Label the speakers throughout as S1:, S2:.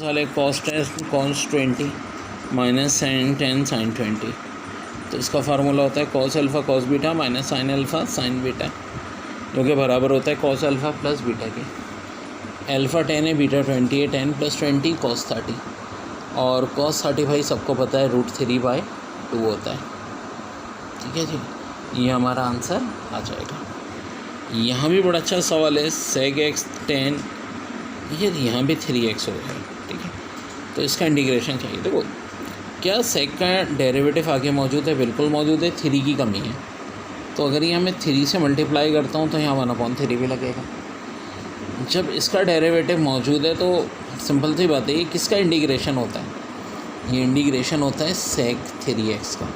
S1: वाले cos 20 minus sign 10 sign 20, तो इसका फार्मूला होता है cos alpha cos beta minus sine alpha sine beta, जो कि बराबर होता है कॉस अल्फ़ा प्लस बीटा के। अल्फ़ा 10 है, बीटा 20 है, 10 + 20 cos 30, और cos 30 भाई सबको पता है √3/2 होता है। ठीक है जी, ये हमारा आंसर आ जाएगा। यहाँ भी बड़ा अच्छा सवाल है, sec x 10, ये यहाँ भी 3x हो गया। ठीक है, तो इसका इंटीग्रेशन चाहिए। देखो क्या sec का डेरिवेटिव आगे मौजूद है, बिल्कुल मौजूद है, 3 की कमी है। तो अगर यहाँ मैं 3 से मल्टीप्लाई करता हूँ तो यहाँ 1/3 भी लगेगा। जब इसका डेरिवेटिव मौजूद है तो सिंपल सी बात है, ये किसका इंटीग्रेशन होता है, ये इंटीग्रेशन होता है sec 3x का,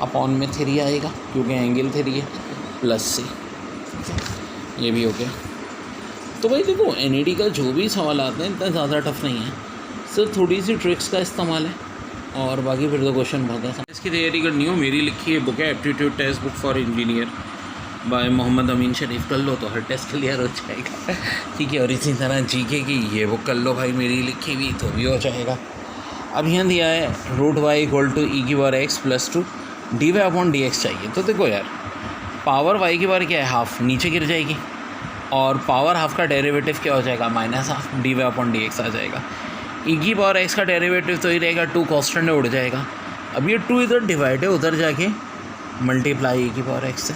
S1: अपॉन में 3 आएगा क्योंकि एंगल 3 है, प्लस c। ये भी हो गया। तो भाई देखो NED का जो भी सवाल आते हैं इतना ज़्यादा टफ नहीं है, सिर्फ थोड़ी सी ट्रिक्स का इस्तेमाल है, और बाकी फिर तो क्वेश्चन बहुत है। इसकी तैयारी करनी हो, मेरी लिखी है बुक है aptitude text book for engineer by Mohammad Amin Sharif, कर लो तो हर टेस्ट क्लियर हो जाएगा। ठीक है, और इसी तरह GK की ये बुक कर लो भाई, मेरी लिखी हुई, तो भी हो जाएगा। अब यहाँ दिया है √y = e⁻x + 2 dy/dx चाहिए। तो देखो यार, पावर y की बार क्या है, हाफ, नीचे गिर जाएगी, और पावर हाफ का डेरिवेटिव क्या हो जाएगा, -12 dy/dx आ जाएगा। e⁻x का डेरिवेटिव तो ही रहेगा 2, कांस्टेंट उड़ जाएगा। अब ये 2 इधर डिवाइड है, उधर जाके मल्टीप्लाई e⁻x से।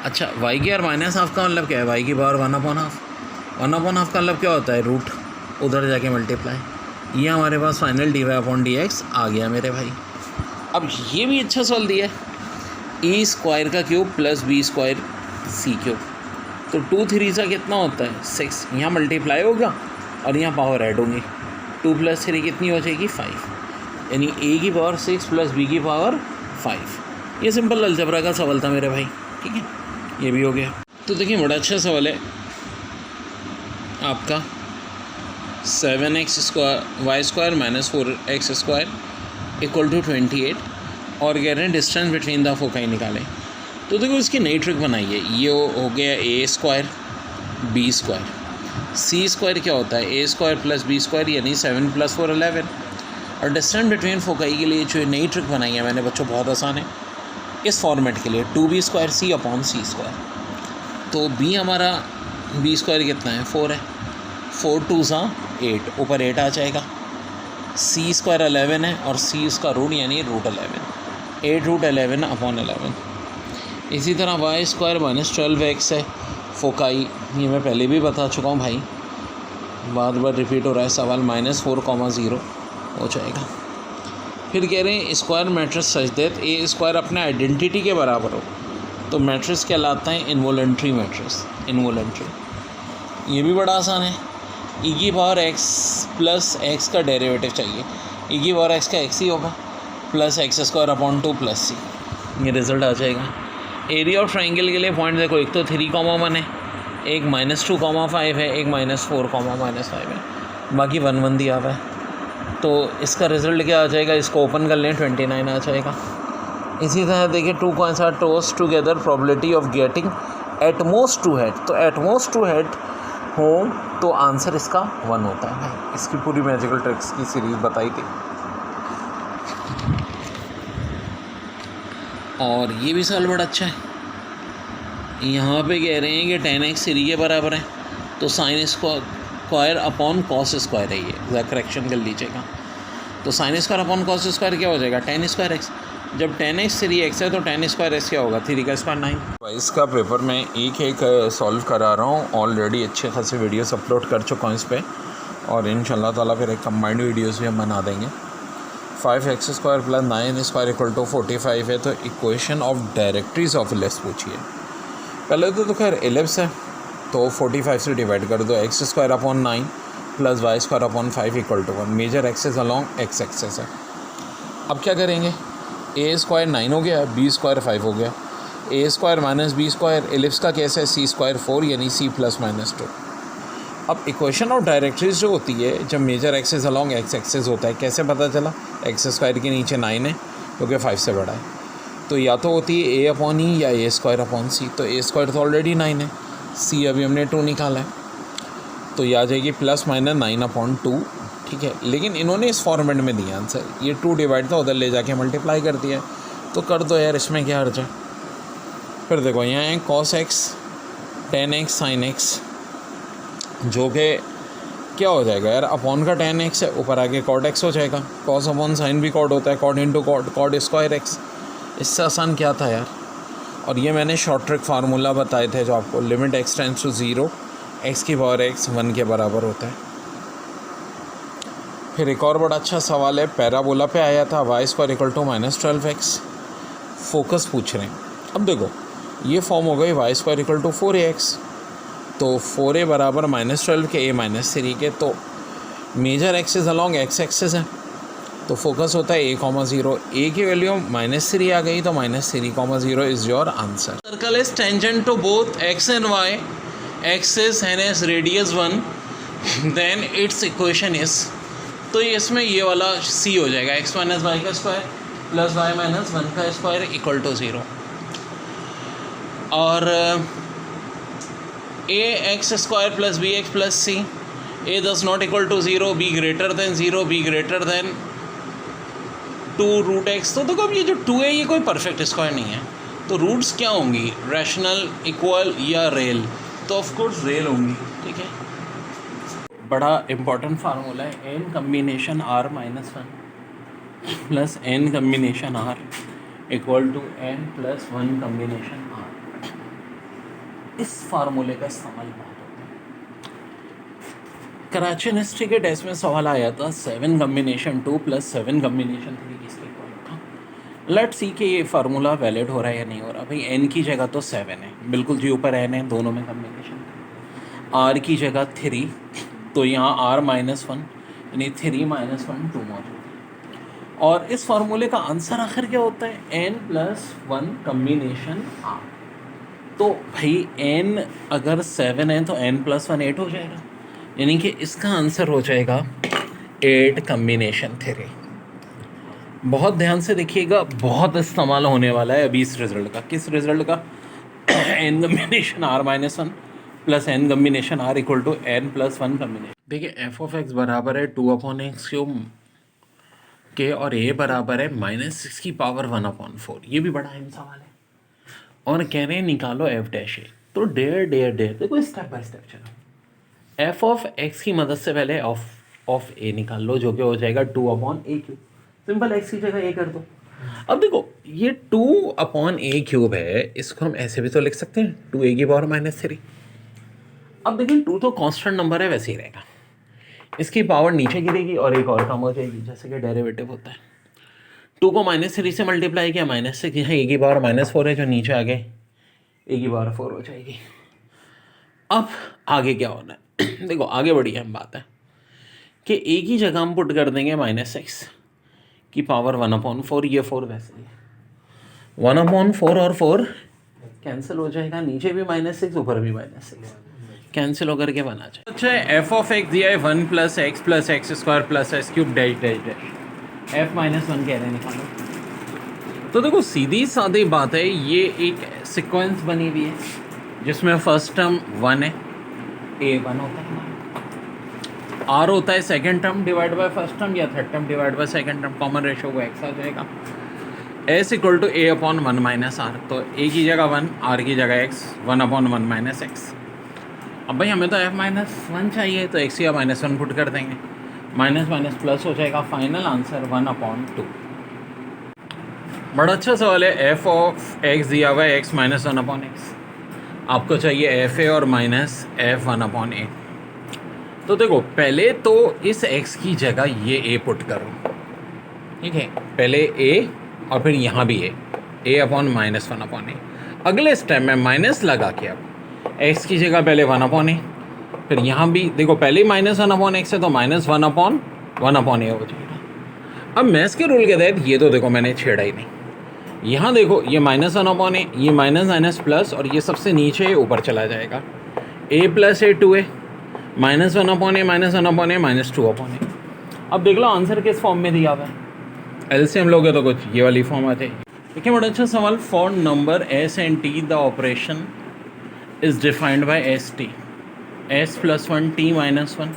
S1: अच्छा, y की बार -12 का मतलब क्या है, y की पावर 1/2, 1/2 का मतलब क्या होता है, रूट, उधर जाके मल्टीप्लाई। ये हमारे पास फाइनल dy/dx आ गया मेरे भाई। अब ये भी अच्छा सवाल दिया है, e² का क्यूब + b² c³। तो 2 3 सा कितना होता है, 6, यहाँ मल्टीप्लाई होगा और यहाँ पावर ऐड होंगी, 2 + 3 कितनी हो जाएगी, 5, यानी a की पावर 6 + b की पावर 5। ये सिंपल अलजबरा का सवाल था मेरे भाई। ठीक है, ये भी हो गया। तो देखिए बड़ा अच्छा सवाल है आपका, 7x² y² - 4x² = 28, और कह रहे हैं डिस्टेंस बिटवीन द फोकाई निकालें। तो देखो इसकी नई ट्रिक बनाई है, ये हो गया a² b², c² क्या होता है, a² + b² यानी 7 + 4 11, और डिस्टेंस बिटवीन फोकाई के लिए जो नई ट्रिक बनाई है मैंने बच्चों, बहुत आसान है। इस फॉर्मेट के लिए 2b² c/c²। तो b हमारा b² कितना है, 4 है, 4 × 2 = 8, ऊपर 8 आ जाएगा। c² 11 है, और c इसका रूट यानी √11, 8√11/11। इसी तरह y² - 12x है, फोकाई, ये मैं पहले भी बता चुका हूँ भाई, बार बार रिपीट हो रहा है सवाल, -4,0 हो जाएगा। फिर कह रहे हैं square matrix such that a² अपने आइडेंटिटी के बराबर हो, तो मैट्रिक्स कहलाता है इनवॉलंटरी मैट्रिक्स, इनवॉलंटरी। ये भी बड़ा आसान है, e⁻x + x का डेरिवेटिव चाहिए, e⁻x का x ही होगा, + x²/2 + c, ये रिज़ल्ट आ जाएगा। एरिया ऑफ ट्राइंगल के लिए पॉइंट देखो, एक तो 3,1 है, एक -2,5 है, एक -4, -5 है, बाकी 1 1 दिया हुआ है। तो इसका रिज़ल्ट क्या आ जाएगा, इसको ओपन कर लें, 29 आ जाएगा। इसी तरह देखिए 2 coins are tossed together, probability of getting at most 2 head, तो एट मोस्ट 2 हेड हो तो आंसर इसका 1 होता है। इसकी पूरी मैजिकल ट्रिक्स की सीरीज़ बताई थी। और ये भी सवाल बड़ा अच्छा है, यहाँ पे कह रहे हैं कि 10x 3 के बराबर है, तो sin² है, ये करेक्शन कर लीजिएगा। तो sin² क्या हो जाएगा, 10²x। जब 10x 3x है तो 10²x क्या होगा, 3 का स्क्वायर 9।
S2: वाइस का पेपर मैं एक सॉल्व करा रहा हूँ, ऑलरेडी अच्छे खासे वीडियोस अपलोड कर चुका हूँ इस पर, और इंशाल्लाह ताला फिर एक कंबाइंड वीडियोस भी हम बना देंगे। 5x² + 9² = 45 है, तो equation of directories of ellipse पूछिए। पहले तो खैर इलिप्स है, तो 45 से डिवाइड कर दो, x²/9 + y²/5 = 1, major axis along x axis है। अब क्या करेंगे, a² 9 हो गया, b² 5 हो गया, a² - b² इलिप्स का केस है, c² 4 यानी c ± 2। अब इक्वेशन ऑफ डायरेक्ट्रीज जो होती है, जब major axis along x axis होता है, कैसे पता चला, x² के नीचे 9 है क्योंकि 5 से बड़ा है, तो या तो होती है a/e या a²/c। तो a² तो ऑलरेडी 9 है, c अभी हमने 2 निकाला है, तो ये आ जाएगी +- 9/2 ठीक है, लेकिन इन्होंने इस फॉर्मेट में दिया आंसर, ये 2 डिवाइड था, उधर ले जाके मल्टीप्लाई कर दिया, तो कर दो यार, इसमें क्या हर्ज है। फिर देखो यहाँ है cos x tan x sin x, जो कि क्या हो जाएगा यार, अपॉन का tan x है, ऊपर आके cot x हो जाएगा, cos अपॉन sin भी cot होता है, cot into cot square x, इससे आसान क्या था यार। और ये मैंने शॉर्ट ट्रिक फार्मूला बताए थे जो आपको limit x tends to 0 x की पावर x 1 के बराबर होता है। फिर एक और बड़ा अच्छा सवाल है, पैराबोला पे आया था y square equal to -12x, focus पूछ रहे हैं। अब देखो ये फॉर्म हो गई y square equal to 4ax, तो 4a बराबर -12 के a -3 के, तो major axis along x axis है, तो फोकस होता है a,0, a की वैल्यू -3 आ गई, तो -3,0 is your answer. Circle is tangent to both x and y axis and as radius 1, then its equation is, तो इसमें ये वाला c हो जाएगा, x - y का स्क्वायर प्लस y - 1 का स्क्वायर इक्वल टू 0, और ax square plus bx plus c, a does not equal to 0, b greater than 0, b greater than 2√x। तो देखो अब ये जो 2 है ये कोई परफेक्ट स्क्वायर नहीं है, तो रूट्स क्या होंगी, रैशनल, इक्वल या रेल, तो ऑफ कोर्स रेल होंगी, ठीक है। बड़ा इंपॉर्टेंट फार्मूला है, n combination r -1 plus n combination r equal to n plus 1 combination r। इस फार्मूले का इस्तेमाल बहुत होता है। कराची यूनिवर्सिटी के टेस्ट में सवाल आया था 7 कम्बिनेशन 2 प्लस 7 कम्बिनेशन 3 किसके इक्वल था। लेट्स सी कि ये फार्मूला वैलिड हो रहा है या नहीं हो रहा। भाई n की जगह तो 7 है, बिल्कुल जी ऊपर n है, दोनों में कम्बिनेशन। r की जगह 3, तो यहाँ r -1 यानी 3 - 1 2 मौजूद है। और इस फार्मूले का आंसर आखिर क्या होता है, n प्लस 1 कम्बिनेशन r। तो भाई n अगर 7 है तो n प्लस 1 8 हो जाएगा, यानी कि इसका आंसर हो जाएगा 8 कम्बिनेशन 3। बहुत ध्यान से देखिएगा, बहुत इस्तेमाल होने वाला है अभी इस रिज़ल्ट का। किस रिज़ल्ट का, n combination r -1 plus n combination r equal to n plus 1 combination. देखिए f(x) बराबर है 2/x³ के, और a बराबर है -6 की पावर 1/4। ये भी बड़ा अहम सवाल है, और कह रहे हैं निकालो f'। तो डेयर देखो स्टेप बाय स्टेप चलो। f(x) की मदद से पहले ऑफ a निकाल लो, जो कि हो जाएगा 2/a³। सिंपल, x की जगह a कर दो। अब देखो ये 2/a³ है, इसको हम ऐसे भी तो लिख सकते हैं 2a की पावर -3। अब देखिए 2 तो कांस्टेंट नंबर है, वैसे ही रहेगा, इसकी पावर नीचे गिरेगी और एक और कम हो जाएगी, जैसे कि डेरिवेटिव होता है। 2 को -3 से मल्टीप्लाई किया, -6, यहाँ a की पावर -4 है, जो नीचे आ गए a की पावर 4 हो जाएगी। अब आगे क्या होना है देखो, आगे बड़ी अहम बात है कि a की जगह हम पुट कर देंगे -6 की पावर 1/4। ये 4 वैसे ही 1/4 और 4 कैंसिल हो जाएगा, नीचे भी -6 ऊपर भी -6 कैंसिल होकर के बना जाए। अच्छा है, f(x) दिया है 1 + x + x² + s³ dash dash dash, f -1 कह रहे हैं निकालो। तो देखो सीधी सादी बात है, ये एक सीक्वेंस बनी हुई है जिसमें फर्स्ट टर्म 1 है, a 1 होता है, r होता है second term divide by first term, या third term divide by second term, common ratio को x आ जाएगा। s equal to a/1 - r, तो a की जगह 1, r की जगह x, 1/1 - x। अब भाई हमें तो f -1 चाहिए, तो x या -1 पुट कर देंगे, माइनस प्लस हो जाएगा, फाइनल आंसर 1/2। बड़ा अच्छा सवाल है, f(x) दिया हुआ है x - 1/x, आपको चाहिए fa और -f1/a। तो देखो पहले तो इस x की जगह ये a पुट करो, ठीक है, पहले a और फिर यहाँ भी a/-1/a। अगले स्टेप में माइनस लगा के अब x की जगह पहले 1/a, फिर यहाँ भी देखो पहले ही -1/x है, तो -1/1/a हो जाएगा। अब मैथ्स के रूल के तहत ये तो देखो मैंने छेड़ा ही नहीं, यहाँ देखो ये -1/a, ये माइनस प्लस, और ये सबसे नीचे ऊपर चला जाएगा, a + a 2a, -1/a -2/a। अब देख लो आंसर किस फॉर्म में दिया हुआ है, एलसीएम लोगे तो कुछ ये वाली फॉर्म आ जाएगी। देखिए बड़ा अच्छा सवाल, for number s and t the operation is defined by st, s + 1 t - 1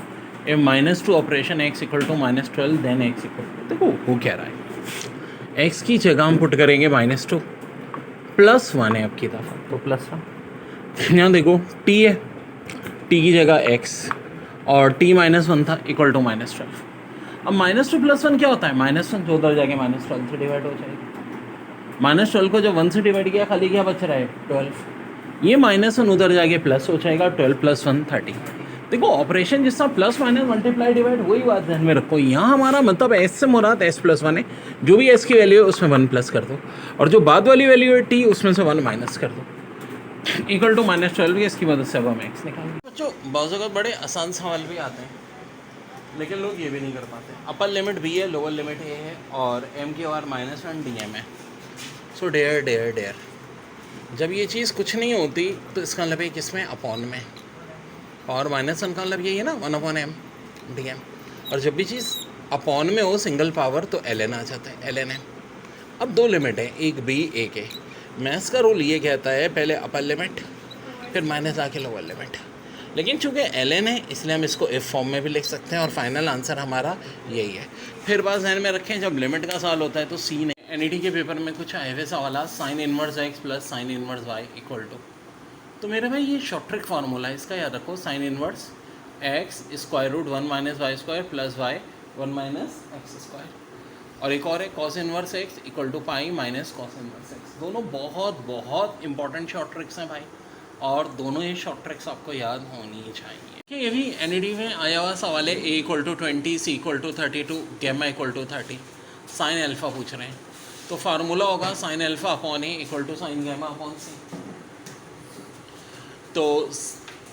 S1: ए -2 operation x equal to -12 then x equal to, देखो वो क्या रहा है, x की जगह हम पुट करेंगे -2, +1 है आपकी दफ़ा तो +1, यहाँ देखो t है, t की जगह x और t -1 था इक्वल टू -12। अब -2 +1 क्या होता है, -1 जो उधर जाके -12 से डिवाइड हो जाएगी, -12 को जब 1 से डिवाइड किया खाली क्या बच रहा है 12, ये -1 उधर जाके प्लस हो जाएगा, 12 + 1 30। देखो ऑपरेशन जिस तरह प्लस माइनस मल्टीप्लाई डिवाइड वही बात ध्यान में रखो, यहाँ हमारा मतलब s से मुराद s + 1 है, जो भी s की वैल्यू है उसमें 1 प्लस कर दो और जो बाद वाली वैल्यू है t उसमें से 1 माइनस कर दो, इक्वल टू -12। इसकी मदद से अब हम x निकालेंगे। बच्चों बहुत जगह बड़े आसान सवाल भी आते हैं लेकिन लोग ये भी नहीं कर पाते। अपर लिमिट b है, लोअर लिमिट a है और m की और -1 dm है। सो डेयर जब ये चीज़ कुछ नहीं होती तो इसका मतलब है किसमें, अपॉन में, और -1 का मतलब यही है ना 1/m dm, और जब भी चीज़ अपॉन में हो सिंगल पावर तो ln आ जाता है, ln m। अब दो लिमिट है, एक b एक a। मैथ्स का रूल ये कहता है पहले अपर लिमिट फिर माइनस आके लोअर लिमिट, लेकिन चूंकि ln है इसलिए हम इसको इफ फॉर्म में भी लिख सकते हैं और फाइनल आंसर हमारा यही है। फिर बात ध्यान में रखें जब लिमिट का सवाल होता है तो सी ने NET के पेपर में कुछ आए हुए सवाल sin inverse x plus sin inverse y equal to, तो मेरे भाई ये शॉर्ट ट्रिक फार्मूला है, इसका याद रखो, sin inverse x √1 - y² plus y 1 - x², और एक और है cos inverse x equal to pi minus cos inverse x। दोनों बहुत बहुत इंपॉर्टेंट शॉर्ट ट्रिक्स हैं भाई, और दोनों ये शॉर्ट ट्रिक्स आपको याद होनी ही चाहिए। कि ये भी NET में आया हुआ सवाल है, a = 20 c = 32 gamma = 30, sine alpha पूछ रहे हैं तो फार्मूला होगा sin alpha upon a equal to sine gamma upon c। तो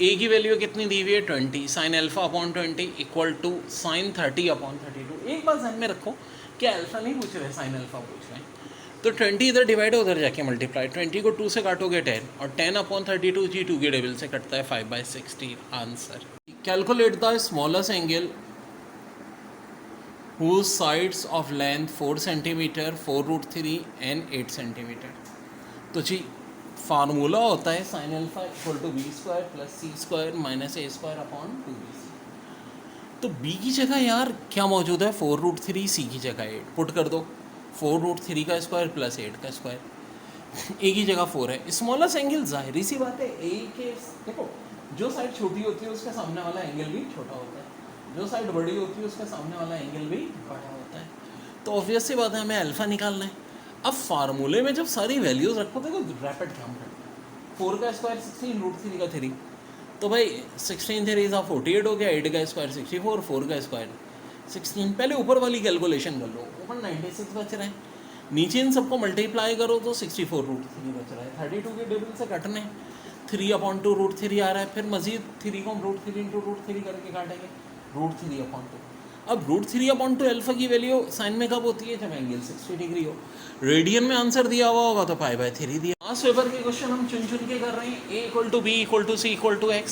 S1: a की वैल्यू कितनी दी हुई है 20, sin alpha upon 20 equal to sin 30 upon 32। एक बात ध्यान में रखो कि अल्फ़ा नहीं पूछ रहे, sin अल्फ़ा पूछ रहे हैं, तो 20 इधर डिवाइड उधर जाके मल्टीप्लाई, 20 को 2 से काटोगे 10 और 10 अपॉन 32 जी 2 के टेबल से कटता है 5/16 answer. Calculate the smallest angle whose sides of length 4 cm 4√3 and 8 cm। तो जी फार्मूला होता है sin alpha equal to b² + c² - a² upon 2bc। तो b की जगह यार क्या मौजूद है 4√3, c की जगह 8 पुट कर दो, 4√3 का स्क्वायर प्लस 8 का स्क्वायर, a की जगह 4 है। स्मॉलेस्ट एंगल जाहिर सी बात है a के, देखो जो साइड छोटी होती है उसके सामने वाला एंगल भी छोटा होता है, जो साइड बड़ी होती है उसके सामने वाला एंगल भी बड़ा होता है, तो ऑब्वियस सी बात है हमें अल्फ़ा निकालना है। अब फार्मूले में जब सारी वैल्यूज़ रखो तो रैपिड काम करता है, 4 का स्क्वायर 16 √3 का 3, तो भाई 16 3 = 48 हो गया, 8 का स्क्वायर 64, 4 का स्क्वायर 16। पहले ऊपर वाली कैलकुलेशन कर लो, ऊपर 96 बच रहे हैं, नीचे इन सबको मल्टीप्लाई करो तो 64 √3 बच रहा है, 32 के टेबल से कटने 3/2 √3 आ रहा है, फिर मजीद 3 को हम √3 × √3 करके काटेंगे √3/2। अब √3/2 अल्फ़ा की वैल्यू साइन में कब होती है, जब एंगल 60 डिग्री हो। रेडियन में आंसर दिया हुआ होगा तो π/3 दिया। लास्ट पेपर के क्वेश्चन हम चुन के कर रहे हैं, a = b = c = x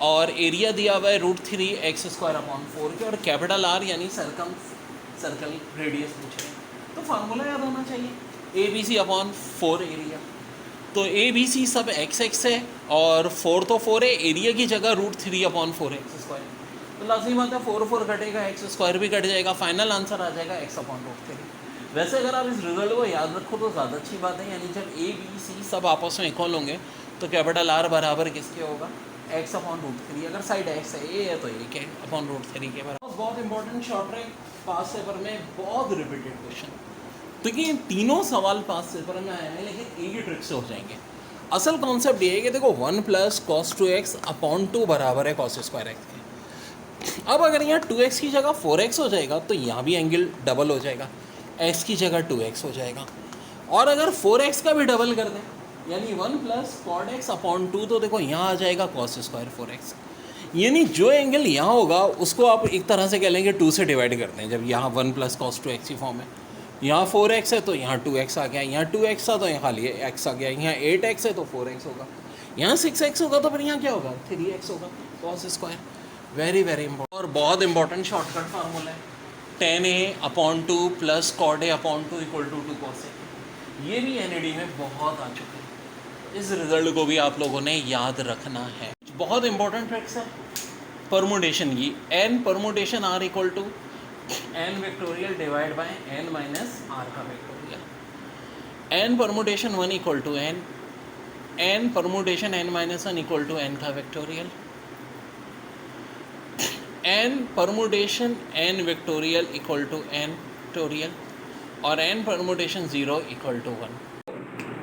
S1: और एरिया दिया हुआ है √3x² 4 के, और कैपिटल R यानी सर्कल रेडियस पूछ रहे हैं, तो फार्मूला याद होना चाहिए ABC/4 एरिया। तो ABC सब x है और 4 तो 4 है, एरिया की जगह √3/4x², तो लाजमी बात है 4 कटेगा, x² भी कट जाएगा, फाइनल आंसर आ जाएगा x/√3। वैसे अगर आप इस रिजल्ट को याद रखो तो ज़्यादा अच्छी बात है, यानी जब ABC सब आपस में इक्वल होंगे तो कैपिटल R बराबर किसके होगा, x/√3। अगर साइड x है, a है तो a के /√3 के बराबर। बहुत इंपॉर्टेंट शॉर्ट ट्रिक पास पेपर में, बहुत रिपीटेड क्वेश्चन, तो ये तीनों सवाल पास पेपर में आए हैं लेकिन एक ही ट्रिक से हो जाएंगे। असल कॉन्सेप्ट ये है कि देखो 1 + cos 2x अपॉन 2 बराबर है cos² x के। अब अगर यहाँ 2x की जगह 4x हो जाएगा तो यहाँ भी एंगल डबल हो जाएगा, x की जगह 2x हो जाएगा, और अगर 4x का भी डबल कर दें यानी 1 + cot x अपॉन 2, तो देखो यहाँ आ जाएगा cos² 4x, यानी जो एंगल यहाँ होगा उसको आप एक तरह से कह लेंगे 2 से डिवाइड करते हैं। जब यहाँ 1 + cos 2x की फॉर्म है, यहाँ 4x है तो यहाँ 2x आ गया, यहाँ 2x था तो यहाँ खाली x आ गया, यहाँ 8x है तो 4x होगा, यहाँ 6x होगा तो फिर यहाँ क्या होगा 3x होगा cos²। वेरी इंपॉर्टेंट और बहुत इंपॉर्टेंट शॉर्टकट फार्मूला है, tan a/2 + cot a/2 = 2 cos a। ये भी NED में बहुत आ चुका है, इस रिजल्ट को भी आप लोगों ने याद रखना है। बहुत इंपॉर्टेंट ट्रिक्स है, परमुटेशन की, n permutation r equal to n factorial divide by n minus r का factorial, n permutation 1 equal to n permutation n minus 1 equal to n का factorial, n permutation n factorial equal to n factorial, और n permutation 0 equal to 1।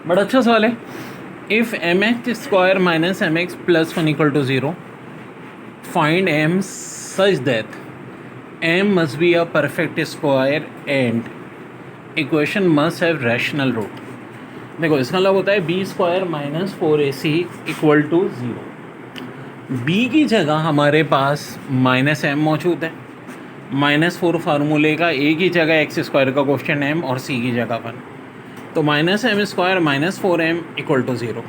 S1: बड़ा अच्छा सवाल है। If M X square minus M X plus 1 equal to 0, find m such that m must be a perfect square and equation must have rational root। देखो इसका मतलब होता है b square minus 4ac equal to 0। b की जगह हमारे पास minus m मौजूद है, -4 फार्मूले का, a की जगह एक्स स्क्वायर का क्वेश्चन m और c की जगह 1, तो minus M square minus 4m equal to 0।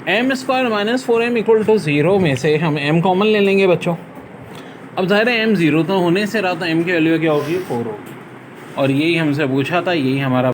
S1: M square minus 4m equal to 0 में से हम m कॉमन ले लेंगे बच्चों। अब ज़ाहिर है m 0 तो होने से रहा, तो m की वैल्यू क्या होगी 4 होगी, और यही हमसे पूछा था, यही हमारा